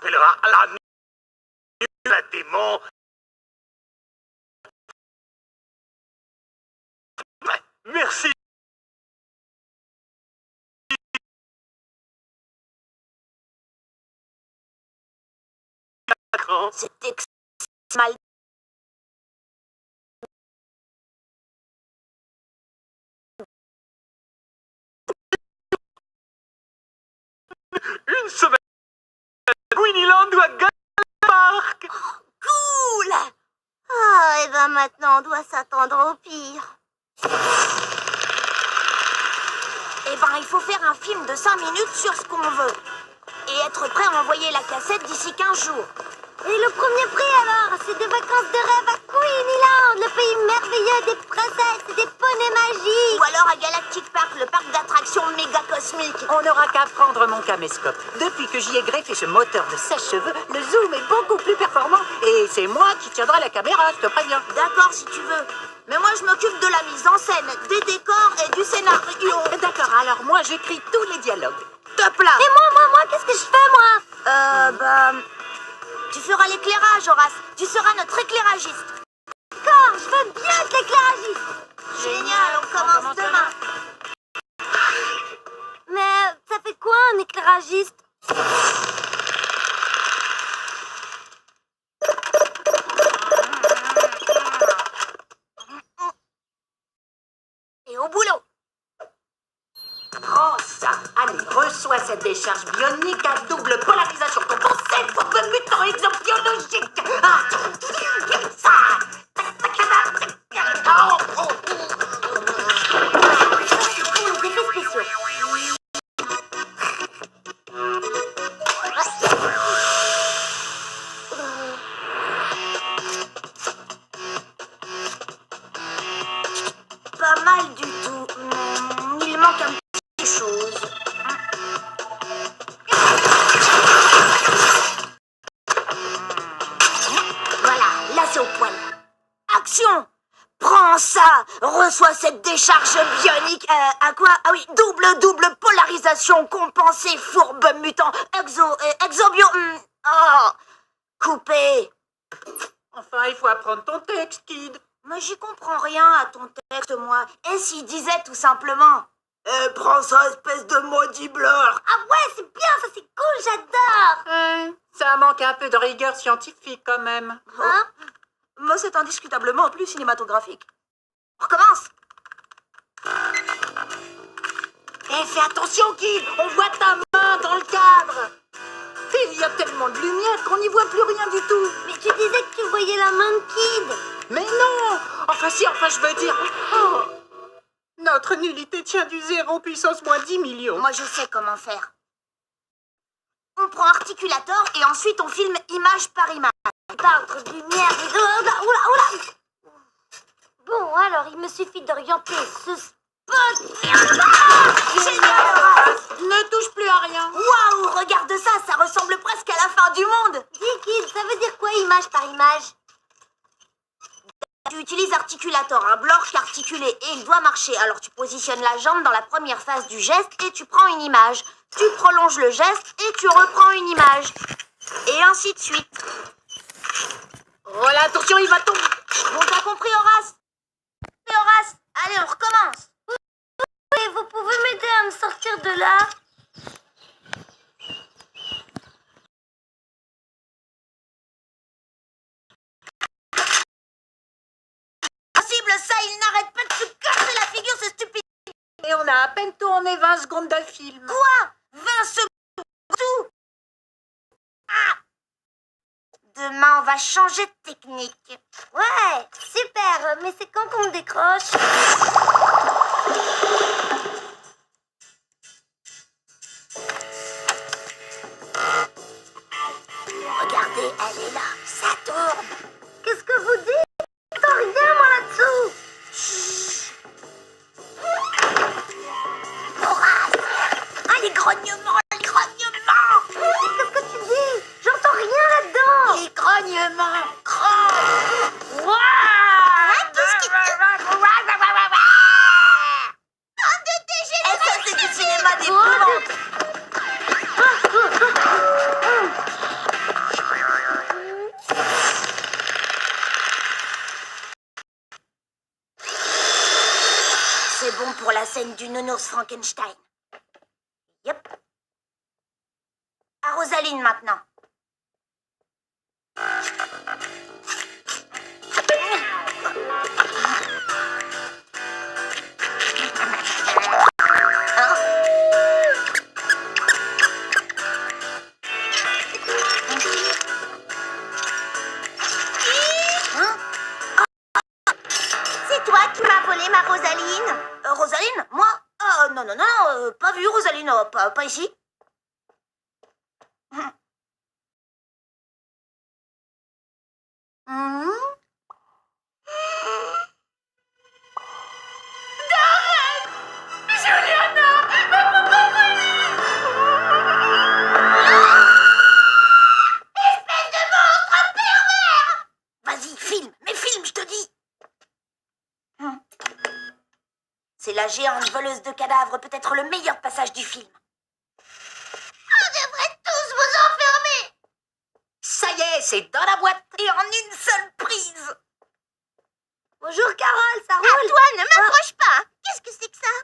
appellera la nuit, la démon. Merci. C'est mal. Une semaine, Winnieland doit gagner le parc. Cool! Ah, et ben maintenant on doit s'attendre au pire. Et ben il faut faire un film de 5 minutes sur ce qu'on veut. Et être prêt à envoyer la cassette d'ici 15 jours. Et le premier prix alors, c'est des vacances de rêve à Queenieland, le pays merveilleux des princesses et des poneys magiques. Ou alors à Galactic Park, le parc d'attractions méga cosmique. On n'aura qu'à prendre mon caméscope. Depuis que j'y ai greffé ce moteur de sèche-cheveux, le zoom est beaucoup plus performant et c'est moi qui tiendrai la caméra, je te préviens. D'accord si tu veux. Mais moi je m'occupe de la mise en scène, des décors et du scénario. D'accord, alors moi j'écris tous les dialogues. Top là. Et moi, qu'est-ce que je fais moi? Tu feras l'éclairage, Horace. Tu seras notre éclairagiste. D'accord, je veux bien être l'éclairagiste. Génial, on commence demain. Mais ça fait quoi un éclairagiste? Et au boulot. Prends ça. Allez, reçois cette décharge bionique à double polarisation compensée pour le mutant exemple biologique. Ah, ça. Les effets spéciaux. Pas mal du tout. Il manque un petit chose. Voilà, là c'est au poil. Action! Prends ça! Reçois cette décharge bionique. À quoi? Ah oui, double polarisation compensée, fourbe mutant, exobio. Oh! Coupé. Enfin, il faut apprendre ton texte, kid. Mais j'y comprends rien à ton texte, moi. Et s'il disait tout simplement? Prends ça, espèce de maudit blur. Ah ouais, c'est bien, ça c'est cool, j'adore. Ça manque un peu de rigueur scientifique quand même. Hein? Mais c'est indiscutablement plus cinématographique. On recommence. Fais attention, kid. On voit ta main dans le cadre. Il y a tellement de lumière qu'on n'y voit plus rien du tout. Mais tu disais que tu voyais la main de Kid. Mais non. Enfin si, je veux dire... Oh. Notre nullité tient du 0 puissance moins 10 millions. Moi, je sais comment faire. On prend Articulator et ensuite on filme image par image. Pas entre lumière et... Oula. Bon, alors, il me suffit d'orienter ce spot. Génial! Ne touche plus à rien. Waouh, regarde ça, ça ressemble presque à la fin du monde. Dis, Kid, ça veut dire quoi image par image? Tu utilises Articulator, un bloc articulé, et il doit marcher. Alors tu positionnes la jambe dans la première phase du geste et tu prends une image. Tu prolonges le geste et tu reprends une image. Et ainsi de suite. Oh là, attention, il va tomber. Bon, t'as compris, Horace? Horace, allez, on recommence. Oui, vous pouvez m'aider à me sortir de là? Ça, il n'arrête pas de se casser la figure, c'est stupide. Et on a à peine tourné 20 secondes de film. Quoi? 20 secondes tout? Ah! Demain, on va changer de technique. Ouais, super, mais c'est quand qu'on décroche? Regardez, elle est là, ça tourne. Qu'est-ce que vous dites? J'entends rien, moi, là-dessous. Horace! Ah, les grognements! Qu'est-ce que tu dis? J'entends rien là-dedans! Les grognements! Qu'est-ce qui te... Bande de dégénérés! Ça, c'est du cinéma d'épouvante! C'est bon pour la scène du nounours Frankenstein. Yep. À Rosaline maintenant. C'est toi qui m'as volé ma Rosaline. Rosaline? Moi? Non, non, non, pas vu Rosaline, pas ici. Vas-y, filme, mais filme, je te dis. C'est la géante voleuse de cadavres, peut-être le meilleur passage du film. On devrait tous vous enfermer. Ça y est, c'est dans la boîte. Et en une seule prise. Bonjour Carole, ça roule? À toi, ne m'approche pas. Qu'est-ce que c'est que ça?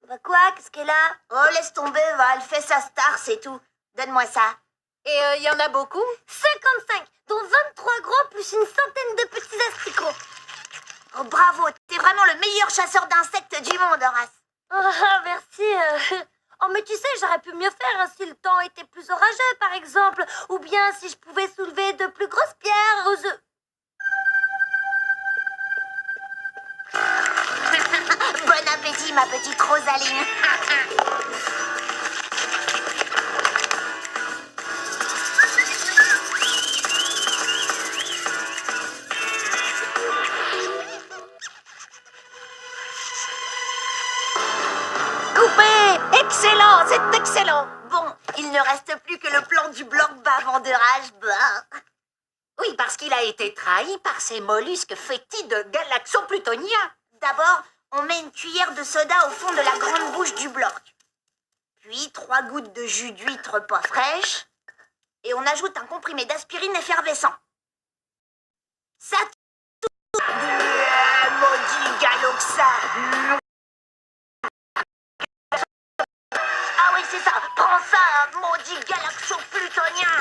Bah quoi? Qu'est-ce qu'elle a? Oh, laisse tomber, va, elle fait sa star, c'est tout. Donne-moi ça. Et il y en a beaucoup? 55, dont 23 gros plus une centaine de petits asticots. Oh, bravo, t'es vraiment le meilleur chasseur d'insectes du monde, Horace. Oh, merci. Oh, mais tu sais, j'aurais pu mieux faire si le temps était plus orageux, par exemple. Ou bien si je pouvais soulever de plus grosses pierres aux œufs. Bon appétit, ma petite Rosaline. Excellent, c'est excellent. Bon, il ne reste plus que le plan du bloc bavant de rage. Bah. Oui, parce qu'il a été trahi par ces mollusques fétis de galaxo-plutoniens. D'abord, on met une cuillère de soda au fond de la grande bouche du bloc. Puis 3 gouttes de jus d'huître pas fraîche. Et on ajoute un comprimé d'aspirine effervescent. Ça maudit Galoxa. Ah oui, c'est ça. Prends ça, maudit galaxo-plutonien.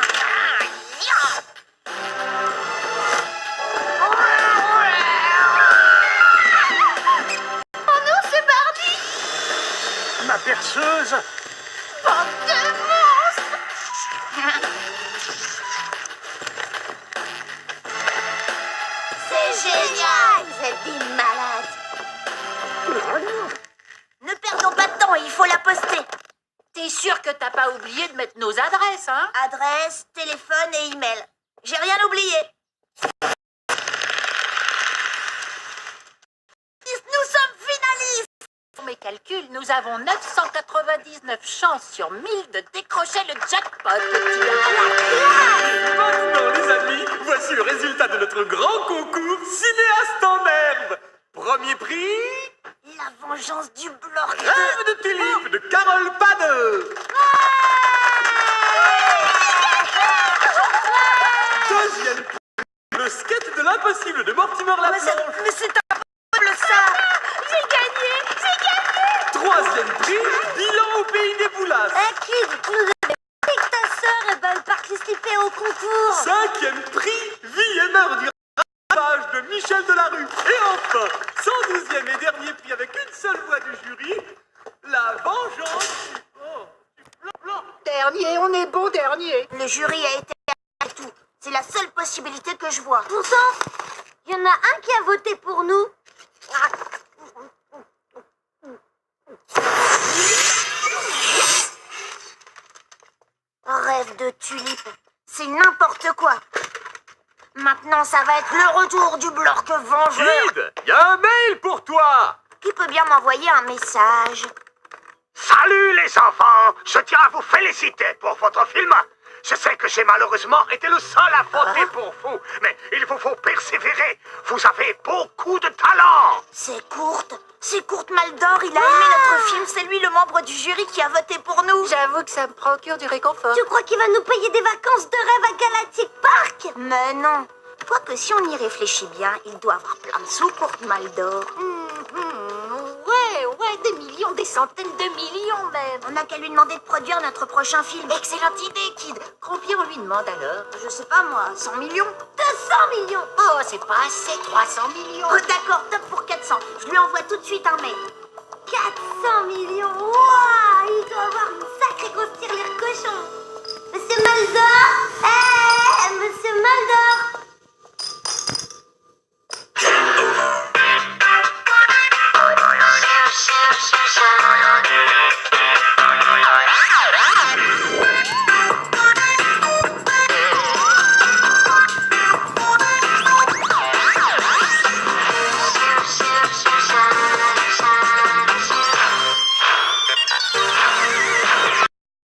Oh non, c'est Barbie. Ma perceuse. Bande de monstres. C'est génial. Vous êtes des malades. Ne perdons pas de temps, il faut la poster. T'es sûr que t'as pas oublié de mettre nos adresses, hein? Adresse, téléphone et email. J'ai rien oublié. Nous sommes finalistes. Pour mes calculs, nous avons 999 chances sur 1000 de décrocher le jackpot, petit gars. Maintenant, les amis, voici le résultat de notre grand concours Cinéaste en herbe. Premier prix, La vengeance du bloc. Rêve de tulipe de Carole Pade. Deuxième prix, le sketch de l'impossible de Mortimer Laplanche. Mais c'est impossible ça. J'ai gagné. Troisième prix, bilan au pays des boulasses. Kid, tu nous as dit que ta sœur veut participer au concours. Cinquième prix, vie et meurt du ravage de Michel Delarue. Et enfin, 112e et dernier prix avec une seule voix du jury, la vengeance du blanc. Dernier, on est bon dernier. Le jury a été à tout. C'est la seule possibilité que je vois. Pourtant, il y en a un qui a voté pour nous. Rêve de tulipe, c'est n'importe quoi. Maintenant, ça va être le retour du bloc vengeur. Kid, y a un mail pour toi. Qui peut bien m'envoyer un message? Salut les enfants, je tiens à vous féliciter pour votre film. Je sais que j'ai malheureusement été le seul à voter pour vous, mais il vous faut persévérer. Vous avez beaucoup de talent. C'est Kurt Maldor, il a aimé notre film, c'est lui le membre du jury qui a voté pour nous. J'avoue que ça me procure du réconfort. Tu crois qu'il va nous payer des vacances de rêve à Galactic Park? Mais non, Quoique si on y réfléchit bien, il doit avoir plein de sous pour Maldor. Ouais, des millions, des centaines de millions même. On n'a qu'à lui demander de produire notre prochain film. Excellente idée, Kid. Combien on lui demande alors? Je sais pas moi, 100 millions? 200 millions. Oh, c'est pas assez, 300 millions. Oh d'accord, top pour 400. Je lui envoie tout de suite un mail. 400 millions. Waouh, il doit avoir une sacrée grosse tirelire cochon. Monsieur Maldor. Monsieur Maldor.